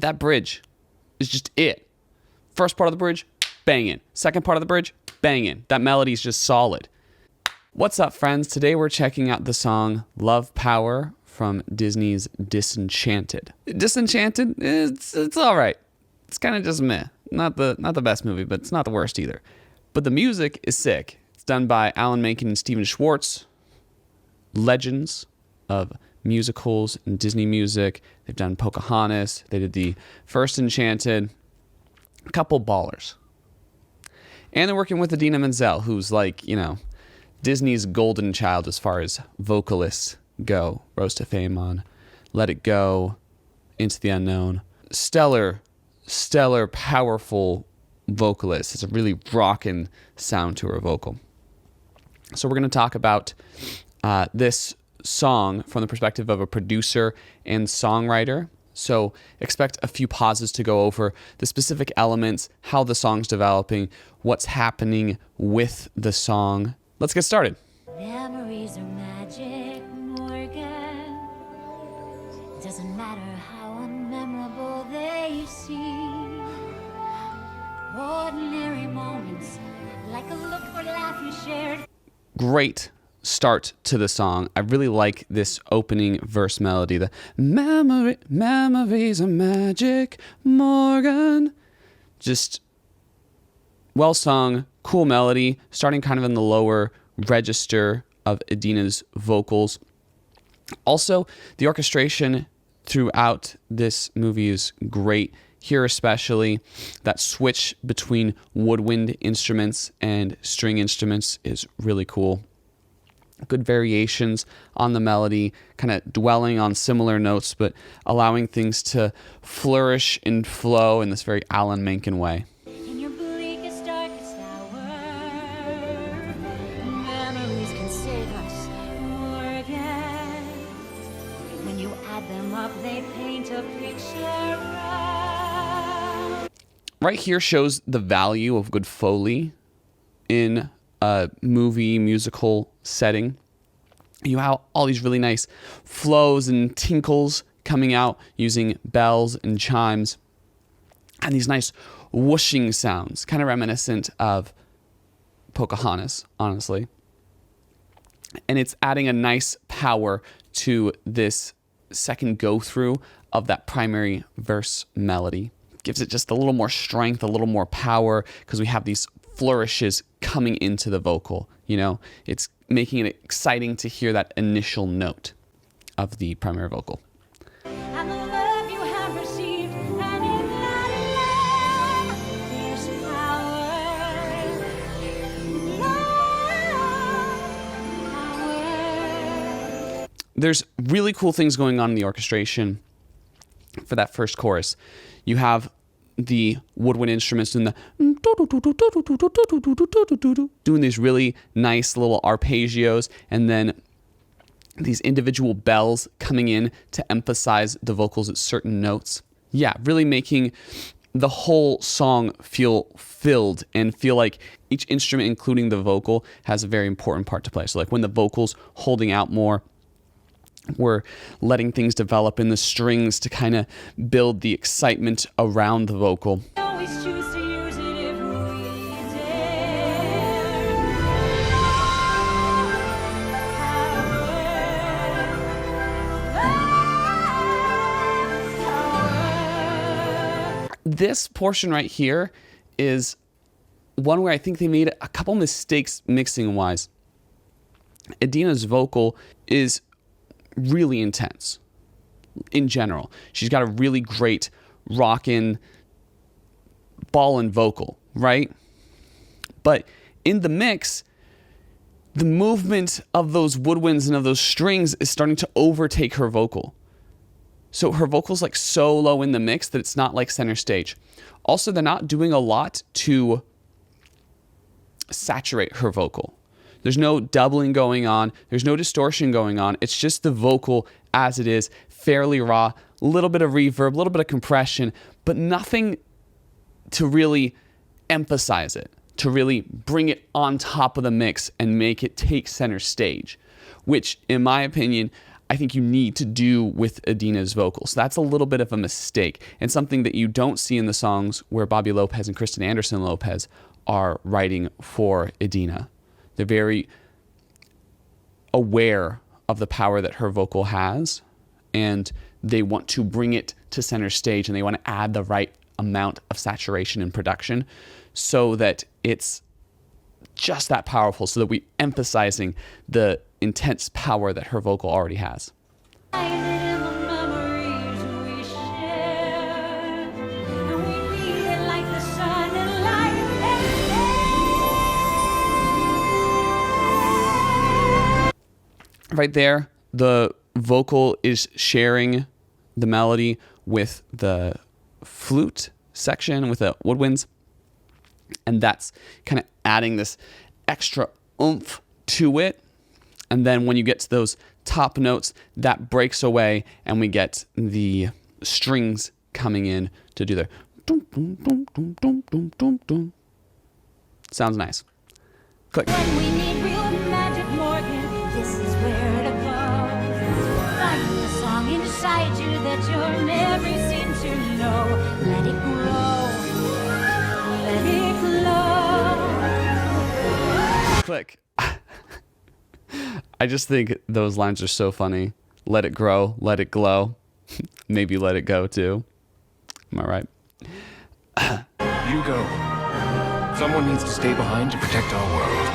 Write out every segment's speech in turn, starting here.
That bridge is just it. First part of the bridge, banging. Second part of the bridge, banging. That melody is just solid. What's up, friends? Today we're checking out the song Love Power from Disney's Disenchanted. Disenchanted, it's all right. It's kind of just meh. Not the best movie, but it's not the worst either. But the music is sick. It's done by Alan Menken and Steven Schwartz, legends of musicals and Disney music. They've done Pocahontas. They did the first Enchanted. A couple ballers. And they're working with Idina Menzel, who's like, Disney's golden child as far as vocalists go. Rose to fame on Let It Go, Into the Unknown. Stellar, powerful vocalist. It's a really rockin' sound to her vocal. So we're going to talk about this song from the perspective of a producer and songwriter. So expect a few pauses to go over the specific elements, how the song's developing, what's happening with the song. Let's get started. Memories are magic, Morgan. It doesn't matter how unmemorable they seem. Ordinary moments, like a look or laugh you shared. Great start to the song. I really like this opening verse melody. The memories are magic, Morgan. Just well sung, cool melody, starting kind of in the lower register of Idina's vocals. Also, the orchestration throughout this movie is great. Here especially, that switch between woodwind instruments and string instruments is really cool. Good variations on the melody, kind of dwelling on similar notes, but allowing things to flourish and flow in this very Alan Menken way. In your bleakest, darkest hour, memories can save us, Morgan. When you add them up, they paint a picture. Right here shows the value of good foley in a movie musical setting. You have all these really nice flows and tinkles coming out using bells and chimes, and these nice whooshing sounds, kind of reminiscent of Pocahontas, honestly. And it's adding a nice power to this second go through of that primary verse melody. Gives it just a little more strength, a little more power, because we have these flourishes coming into the vocal. It's making it exciting to hear that initial note of the primary vocal. And the love you have received, and in that love, there's power. There's really cool things going on in the orchestration for that first chorus. You have the woodwind instruments doing these really nice little arpeggios, and then these individual bells coming in to emphasize the vocals at certain notes. Yeah, really making the whole song feel filled and feel like each instrument, including the vocal, has a very important part to play. So like when the vocal's holding out more, we're letting things develop in the strings to kind of build the excitement around the vocal. Always choose to use it if we dare. This portion right here is one where I think they made a couple mistakes mixing wise. Idina's vocal is really intense in general. She's got a really great rockin' ballin' vocal, right? But in the mix, the movement of those woodwinds and of those strings is starting to overtake her vocal. So her vocal's like so low in the mix that it's not like center stage. Also, they're not doing a lot to saturate her vocal. There's no doubling going on. There's no distortion going on. It's just the vocal as it is, fairly raw, a little bit of reverb, a little bit of compression, but nothing to really emphasize it, to really bring it on top of the mix and make it take center stage, which, in my opinion, I think you need to do with Idina's vocals. That's a little bit of a mistake, and something that you don't see in the songs where Bobby Lopez and Kristen Anderson Lopez are writing for Idina. They're very aware of the power that her vocal has, and they want to bring it to center stage, and they want to add the right amount of saturation in production so that it's just that powerful, so that we're emphasizing the intense power that her vocal already has. Right there, the vocal is sharing the melody with the flute section, with the woodwinds, and that's kind of adding this extra oomph to it. And then when you get to those top notes, that breaks away, and we get the strings coming in to do their dum, dum, dum, dum, dum, dum, dum, dum. Sounds nice. Click. When we need real magic, Morgan, this is where to go. Find the song inside you that you'll never seem to know. Let it grow. Let it glow. Click. I just think those lines are so funny. Let it grow, let it glow. Maybe let it go too. Am I right? You go. Someone needs to stay behind to protect our world.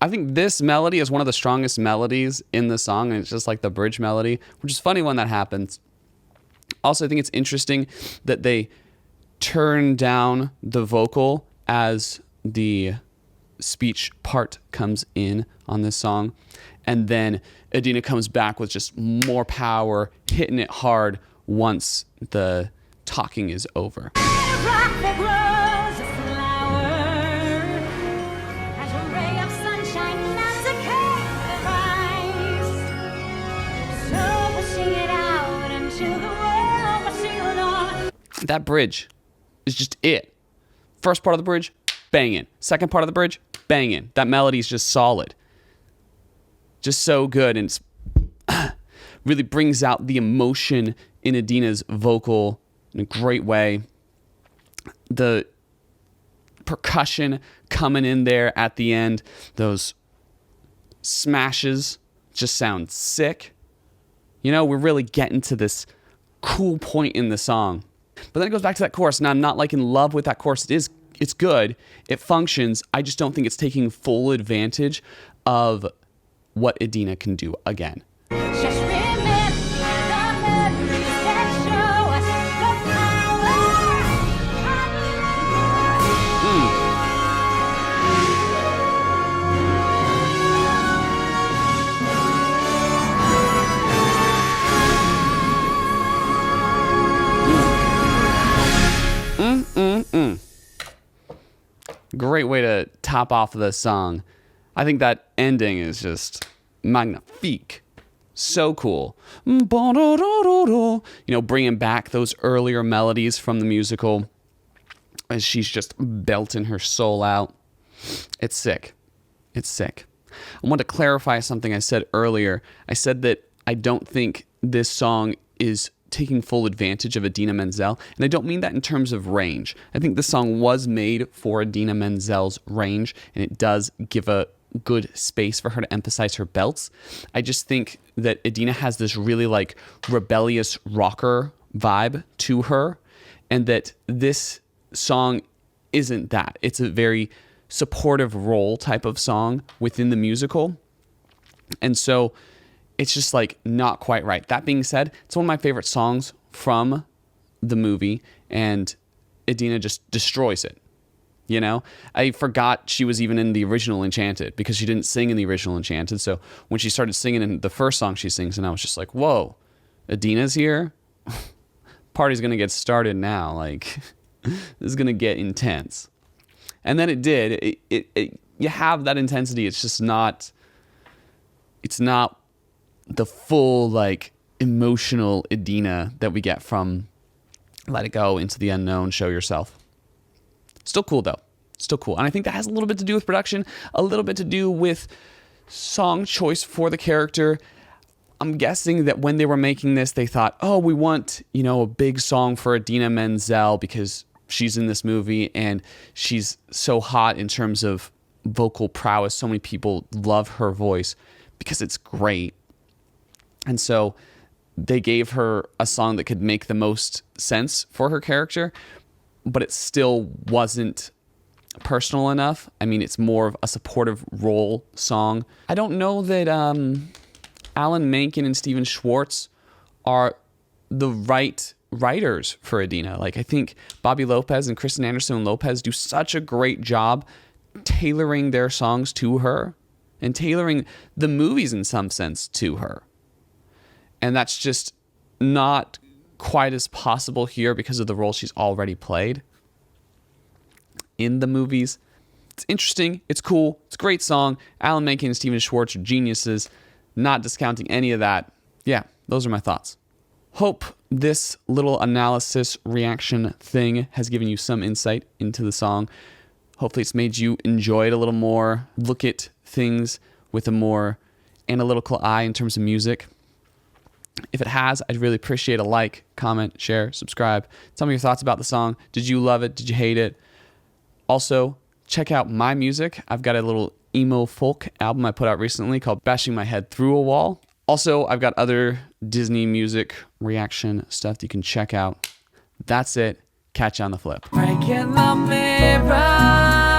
I think this melody is one of the strongest melodies in the song, and it's just like the bridge melody, which is funny when that happens. Also, I think it's interesting that they turn down the vocal as the speech part comes in on this song, and then Idina comes back with just more power, hitting it hard once the talking is over. Rock that grows a flower, has a ray of sunshine that's a cake of ice. So we'll sing it out into the world, we'll sing it on. That bridge is just it. First part of the bridge, banging. Second part of the bridge, banging. That melody is just solid. Just so good, and it's really brings out the emotion in Idina's vocal in a great way. The percussion coming in there at the end, those smashes just sound sick. You know, we're really getting to this cool point in the song. But then it goes back to that chorus, and I'm not like in love with that chorus. It's good. It functions. I just don't think it's taking full advantage of what Idina can do again. Just remember the memories that show us the Great way to top off the song. I think that ending is just magnifique. So cool. You know, bringing back those earlier melodies from the musical as she's just belting her soul out. It's sick. It's sick. I want to clarify something I said earlier. I said that I don't think this song is taking full advantage of Idina Menzel, and I don't mean that in terms of range. I think the song was made for Idina Menzel's range, and it does give a good space for her to emphasize her belts. I just think that Idina has this really like rebellious rocker vibe to her, and that this song isn't that. It's a very supportive role type of song within the musical, and so it's just like not quite right. That being said, it's one of my favorite songs from the movie, and Idina just destroys it. You know, I forgot she was even in the original Enchanted because she didn't sing in the original Enchanted. So when she started singing in the first song she sings, and I was just like, whoa, Idina's here? Party's going to get started now. Like, this is going to get intense. And then it did. You have that intensity. It's just not, it's not the full, like, emotional Idina that we get from Let It Go, Into the Unknown, Show Yourself. Still cool though. Still cool. And I think that has a little bit to do with production, a little bit to do with song choice for the character. I'm guessing that when they were making this, they thought, oh, we want, a big song for Idina Menzel because she's in this movie and she's so hot in terms of vocal prowess. So many people love her voice because it's great. And so they gave her a song that could make the most sense for her character, but it still wasn't personal enough. I mean, it's more of a supportive role song. I don't know that Alan Menken and Steven Schwartz are the right writers for Idina. Like, I think Bobby Lopez and Kristen Anderson Lopez do such a great job tailoring their songs to her and tailoring the movies in some sense to her. And that's just not quite as possible here because of the role she's already played in the movies. It's interesting. It's cool. It's a great song. Alan Menken and Steven Schwartz are geniuses. Not discounting any of that. Yeah, those are my thoughts. Hope this little analysis reaction thing has given you some insight into the song. Hopefully it's made you enjoy it a little more, look at things with a more analytical eye in terms of music. If it has, I'd really appreciate a like, comment, share, subscribe. Tell me your thoughts about the song. Did you love it? Did you hate it? Also, check out my music. I've got a little emo folk album I put out recently called Bashing My Head Through a Wall. Also, I've got other Disney music reaction stuff that you can check out. That's it. Catch you on the flip. Breaking the mirror.